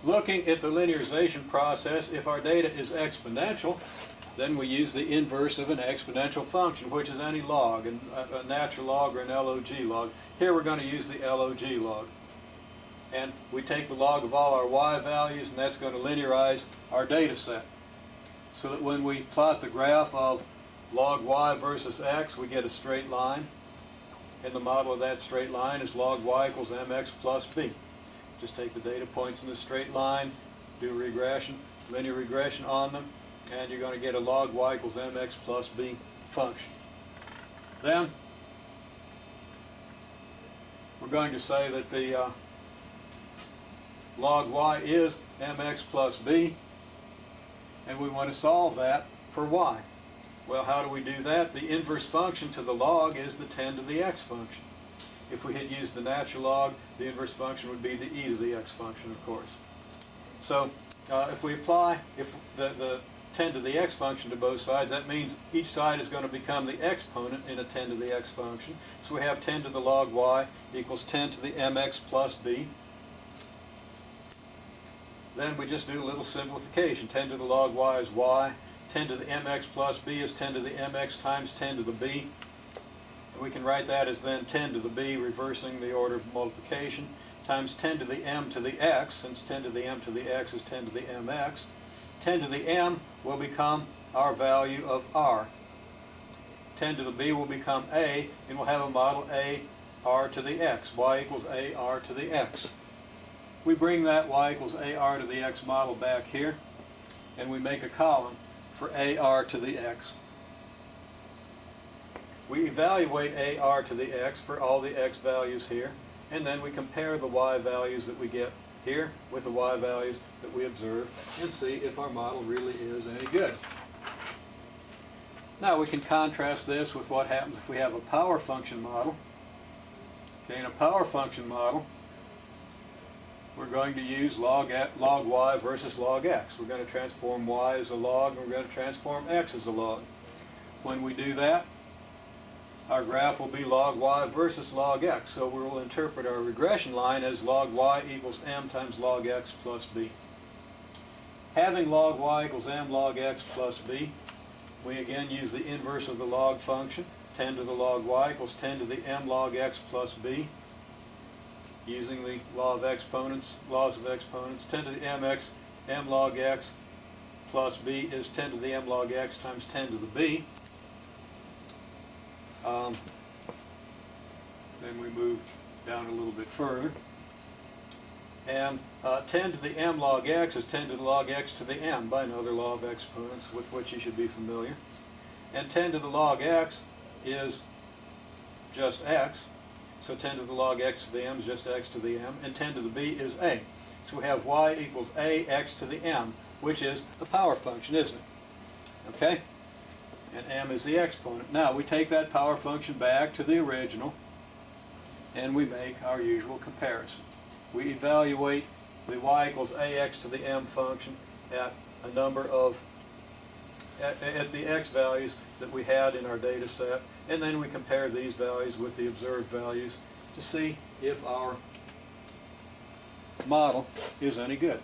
looking at the linearization process, if our data is exponential, then we use the inverse of an exponential function, which is any log, a natural log or an log log. Here we're going to use the log log. And we take the log of all our y values, and that's going to linearize our data set. So that when we plot the graph of log y versus x, we get a straight line. And the model of that straight line is log y equals mx plus b. Just take the data points in the straight line, do regression, linear regression on them, and you're going to get a log y equals mx plus b function. Then we're going to say that the log y is mx plus b, and we want to solve that for y. Well, how do we do that? The inverse function to the log is the 10 to the x function. If we had used the natural log, the inverse function would be the e to the x function, of course. So if we apply the 10 to the x function to both sides, that means each side is going to become the exponent in a 10 to the x function. So we have 10 to the log y equals 10 to the mx plus b. Then we just do a little simplification. 10 to the log y is y. 10 to the mx plus b is 10 to the mx times 10 to the b. And we can write that as then 10 to the b, reversing the order of multiplication, times 10 to the m to the x, since 10 to the m to the x is 10 to the mx. 10 to the m will become our value of r. 10 to the b will become a, and we'll have a model a r to the x. Y equals a r to the x. We bring that y equals a r to the x model back here, and we make a column for a r to the x. We evaluate a r to the x for all the x values here, and then we compare the y values that we get here with the y values that we observe and see if our model really is any good. Now we can contrast this with what happens if we have a power function model. Okay, in a power function model, we're going to use log y versus log x. We're going to transform y as a log, and we're going to transform x as a log. When we do that, our graph will be log y versus log x. So we will interpret our regression line as log y equals m times log x plus b. Having log y equals m log x plus b, we again use the inverse of the log function. 10 to the log y equals 10 to the m log x plus b. Using the laws of exponents, 10 to the mx, m log x plus b is 10 to the m log x times 10 to the b. Then we move down a little bit further. And 10 to the m log x is 10 to the log x to the m, by another law of exponents with which you should be familiar. And 10 to the log x is just x. So 10 to the log x to the m is just x to the m, and 10 to the b is a. So we have y equals a x to the m, which is the power function, isn't it? Okay? And m is the exponent. Now we take that power function back to the original, and we make our usual comparison. We evaluate the y equals ax to the m function at a number of at the x values that we had in our data set, and then we compare these values with the observed values to see if our model is any good.